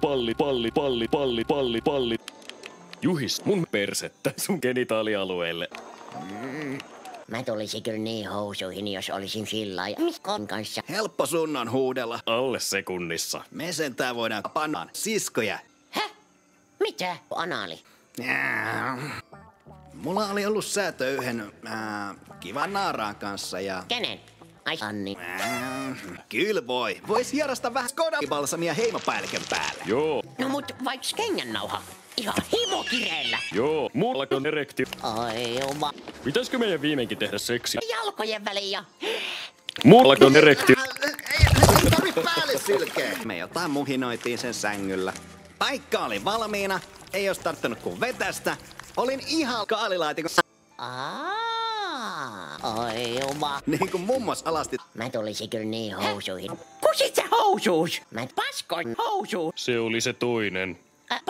palli. Juhis, mun persettä sun genitaalialueelle. Mä tulisin kyllä niin housuihin, jos olisin sillä Miskon kanssa. Helppo sun on huudella. Alle sekunnissa. Me sentään voidaan pannaan siskoja. Häh? Mitä? Anaali. Mulla oli ollut säätö yhden kivan naaraan kanssa ja... Kenen? Ai Anni. Kyllä voi. Vois hierasta vähän Skoda-balsamia heimopäällikön päälle. Joo, No mut vaiks kengännauha? Ihan himokireellä. joo. Mulla on erektio. Ai juma. Pitäisikö meidän viimeinkin tehdä seksiä? Jalkojen väliin ja... Mulla on erektio. Ei tarvi päälle sylkeä. Me jotain muhinoitiin sen sängyllä. Paikka oli valmiina. Ei olisi tarttunut kuin vetästä. Olin ihan kaalilaatikossa. Ai juma. Niin kuin mummos alasti. Mä tulisin kyllä niin housuihin. Kusit se housuus? Mä paskon housuus. Se oli se toinen. Paskon